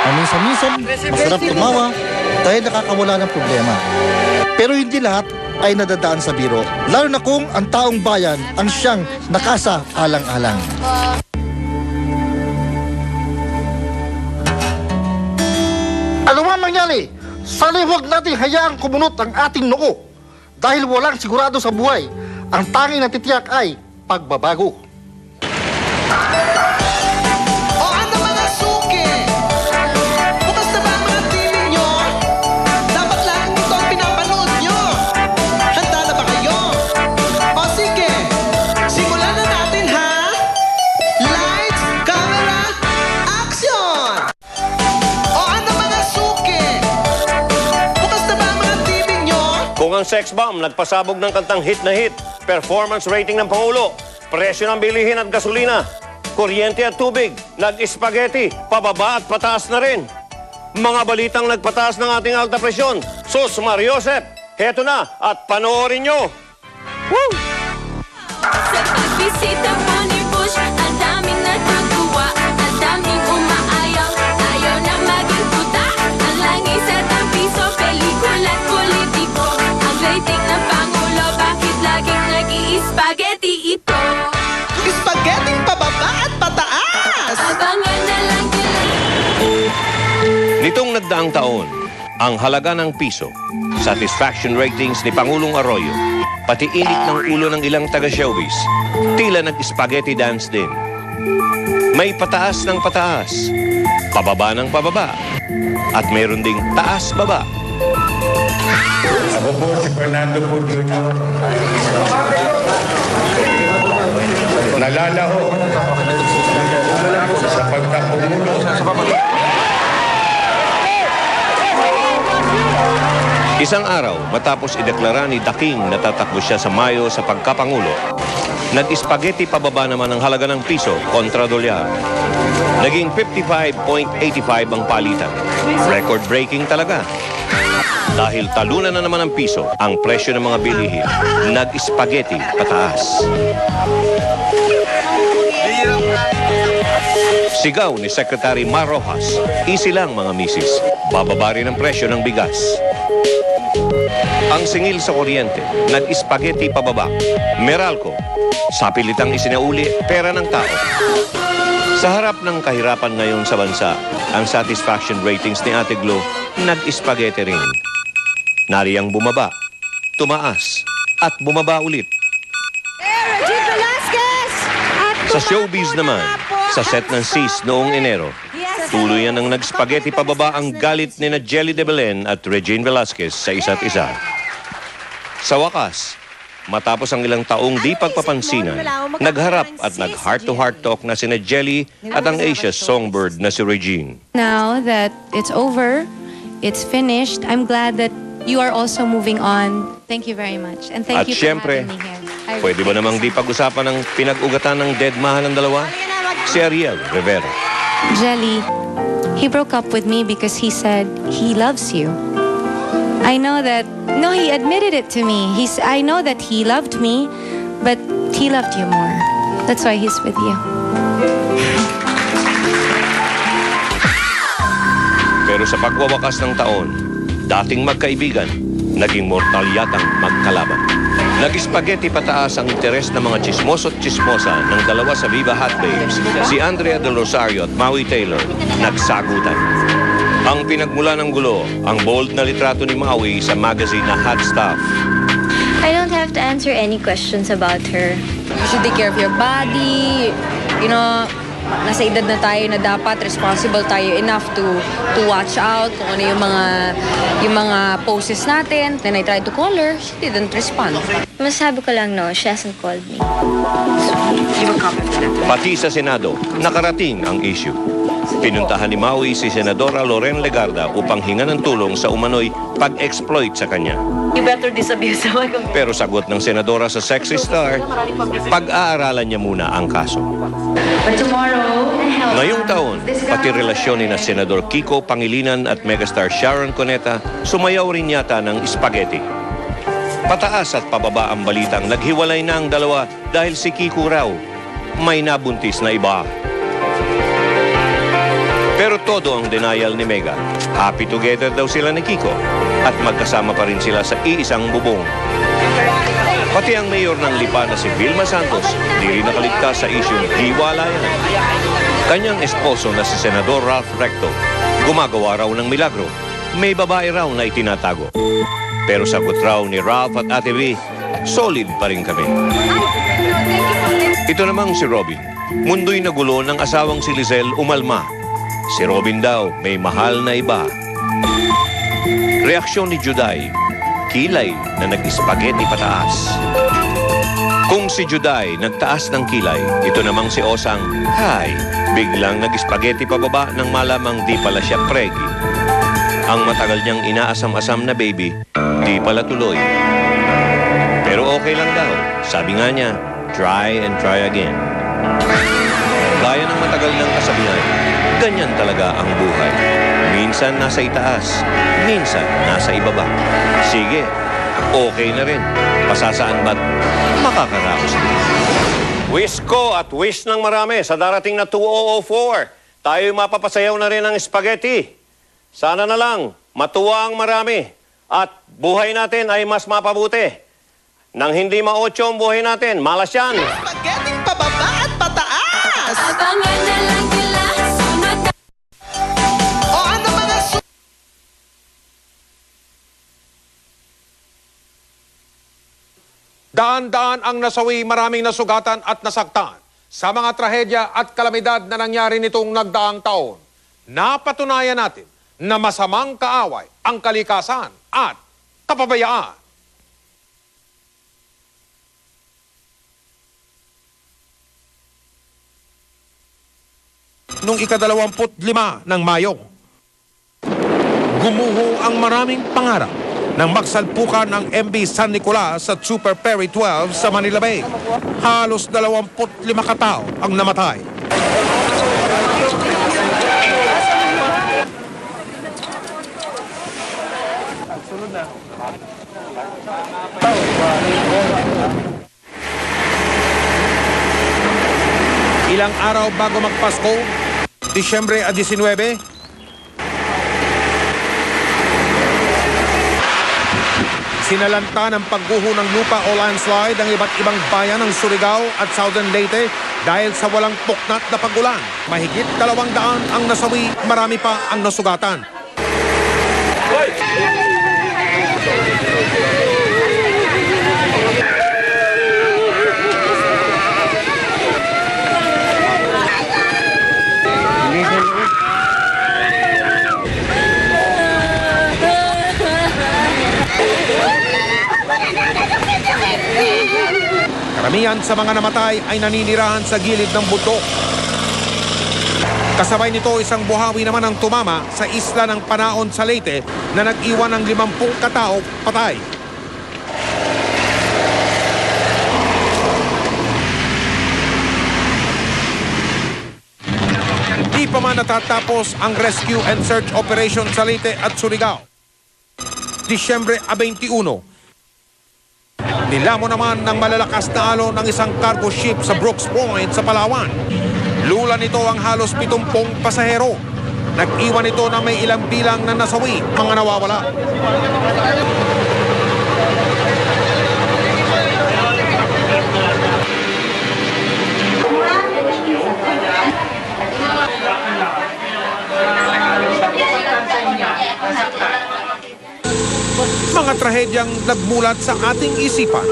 na minsan-minsan masarap tumawa dahil nakakawala ng problema. Pero hindi lahat ay nadadaan sa biro, lalo na kung ang taong bayan ang siyang nakasa alang-alang. Ano man mangyari, sana huwag natin hayaang kumunot ang ating noo dahil walang sigurado sa buhay. Ang tanging natitiyak ay pagbabago. O ano mga suki? Bukas na ba ang mga TV nyo? Dapat lang ito ang pinapanood nyo. Handa na ba kayo? O sige, simulan na natin ha? Lights, camera, action! O ano mga suki? Bukas na ba ang mga TV nyo? Kung ang sex bomb nagpasabog ng kantang hit na hit, performance rating ng Pangulo, presyo ng bilihin at gasolina, kuryente at tubig, nag-spaghetti, pababa at pataas na rin. Mga balitang nagpataas ng ating alta presyon. Sus, Mariosep, heto na at panoorin nyo. Woo! Sa pagbisita mo ni Bush, ang daming natutuwa, ang daming umaayaw, ayaw na maging puta. Ang langis at ang piso, pelikula at politiko. Ang rating ng Pangulo, bakit laging nag-i-spaghetti ito? Spaghetti pababa at pataas! Abangan na lang nila. Nitong nagdaang taon, ang halaga ng piso, satisfaction ratings ni Pangulong Arroyo, pati init ng ulo ng ilang taga-showbiz, tila nag-spaghetti dance din. May pataas ng pataas, pababa ng pababa, at meron ding taas-baba. Ako po si Fernando po Jr. Nalalaho sa pagkapangulo. Isang araw, matapos ideklara ni Daking na tatakbo siya sa Mayo sa pagkapangulo, nag-spaghetti pababa naman ang halaga ng piso kontra dolyar. Naging 55.85 ang palitan. Record-breaking talaga. Dahil talunan na naman ang piso ang presyo ng mga bilihin, nag-spaghetti pataas. Sigaw ni Secretary Mar Rojas, easy lang mga misis, bababa rin ang presyo ng bigas. Ang singil sa kuryente, nag-spaghetti pababa. Meralco, sapilitang isinauli pera ng tao. Sa harap ng kahirapan ngayon sa bansa, ang satisfaction ratings ni Ate Glo, nag-spaghetti rin. Nariyang bumaba, tumaas, at bumaba ulit. Regine Velasquez! Sa showbiz naman, sa set ng Sis noong Enero, tuluyan ang nag-spaghetti pababa ang galit ni na Jelly de Belen at Regine Velasquez sa isa't isa. Sa wakas, matapos ang ilang taong di pagpapansinan, nagharap at nag-heart-to-heart talk na sina Jelly at ang Asia's songbird na si Regine. Now that it's over, it's finished, I'm glad that you are also moving on. Thank you very much. And thank At you for syempre, having me here. I pwede ba really namang di pag-usapan ng pinag-ugatan ng dead mahal ng dalawa? Si Ariel Rivera. Jelly, he broke up with me because he said he loves you. I know that, no, he admitted it to me. I know that he loved me, but he loved you more. That's why he's with you. Pero sa pagwawakas ng taon, dating magkaibigan, naging mortal yatang magkalaban. Nag-spaghetti pataas ang interes ng mga chismoso at chismosa ng dalawa sa Viva Hot Babes, si Andrea Del Rosario at Maui Taylor, nagsagutan. Ang pinagmula ng gulo, ang bold na litrato ni Maui sa magazine na Hot Stuff. I don't have to answer any questions about her. You should take care of your body. You know, nasa edad na tayo na dapat responsible tayo enough to watch out kung ano yung mga poses natin. Then I tried to call her. She didn't respond. Masasabi ko lang, no, she hasn't called me. Pati sa Senado, nakarating ang issue. Pinuntahan ni Maui si Senadora Loren Legarda upang hingan ng tulong sa umano'y pag-exploit sa kanya. You better disabuse someone. Pero sagot ng Senadora sa sexy star, pag-aaralan niya muna ang kaso. Ngayong taon, pati relasyon ni na Senador Kiko Pangilinan at megastar Sharon Cuneta sumayaw rin yata ng spaghetti. Pataas at pababa ang balitang naghiwalay na ang dalawa dahil si Kiko raw may nabuntis na iba. Pero todo ang denial ni Mega. Happy together daw sila ni Kiko at magkasama pa rin sila sa iisang bubong. Pati ang mayor ng Lipa na si Vilma Santos di rin nakaligtas sa isyong hiwalayan. Kanyang esposo na si Senador Ralph Recto gumagawa raw ng milagro. May babae raw na itinatago. Pero sagot raw ni Ralph at Ate V, solid pa rin kami. Ito namang si Robin. Mundo'y nagulo ng asawang si Lizelle umalma. Si Robin daw may mahal na iba. Reaksyon ni Juday, kilay na nag-spaghetti pataas. Kung si Juday nagtaas ng kilay, ito namang si Osang, hi, biglang nag-spaghetti pababa nang malamang di pala siya pregi. Ang matagal niyang inaasam-asam na baby, di pala tuloy. Pero okay lang daw, sabi nga niya, try and try again. Gaya ng matagal ng kasabihan, ganyan talaga ang buhay. Minsan nasa itaas, minsan nasa ibaba. Sige, okay na rin. Pasasaan ba't makakaraos din? Wish ko at wish ng marami sa darating na 2004, tayo mapapasayaw na rin ng spaghetti. Sana na lang matuwa ang marami at buhay natin ay mas mapabuti. Nang hindi ma-8 ang buhay natin, malas yan. Spaghetti pababa at pataas! Abangan na lang nila, sunod na O ano mga Daan-daan ang nasawi, maraming nasugatan at nasaktan sa mga trahedya at kalamidad na nangyari nitong nagdaang taon. Napatunayan natin na masamang kaaway ang kalikasan at kapabayaan. Noong ika-25 ng Mayo, gumuho ang maraming pangarap nang magsalpukan ang MV San Nicolas sa Super Ferry 12 sa Manila Bay. Halos 25 katao ang namatay. Ilang araw bago magpasko, Disyembre 19, sinalanta ng pagguho ng lupa o landslide ang iba't ibang bayan ng Surigao at Southern Leyte dahil sa walang puknat na pagulan. Mahigit 200 ang nasawi, marami pa ang nasugatan. Karamihan sa mga namatay ay naninirahan sa gilid ng bundok. Kasabay nito isang buhawi naman ang tumama sa isla ng Panaon sa Leyte na nag-iwan ng 50 katao patay. Di pa man natatapos ang rescue and search operation sa Leyte at Surigao. Disyembre 21, nilamo naman ng malalakas na alon ng isang cargo ship sa Brooks Point sa Palawan. Lula nito ang halos 70 pasahero. Nag-iwan ito na may ilang bilang na nasawi, mga nawawala. Mga trahedyang nagmulat sa ating isipan.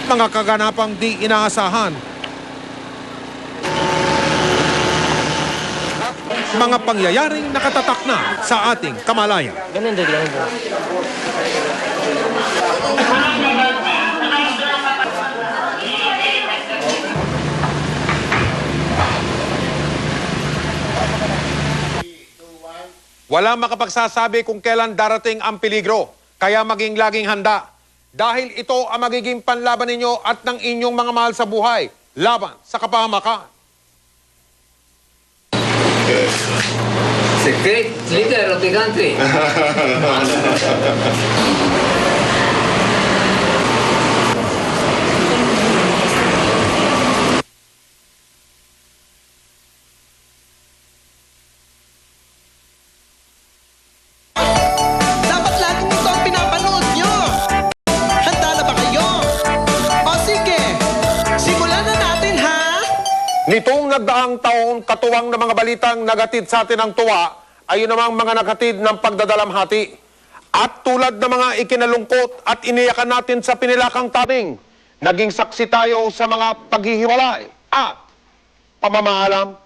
Mga kaganapang di inaasahan. Mga pangyayaring nakatatak na sa ating kamalayan. Walang makapagsasabi kung kailan darating ang peligro, kaya maging laging handa. Dahil ito ang magiging panlaban ninyo at ng inyong mga mahal sa buhay, laban sa kapahamakan. The great leader of the country. Nitong nagdaang taon, katuwang na mga balitang nagatid sa atin ng tuwa ay yun namang mga nagatid ng pagdadalamhati. At tulad ng mga ikinalungkot at iniyakan natin sa pinilakang tabing, naging saksi tayo sa mga paghihiwalay at pamamaalam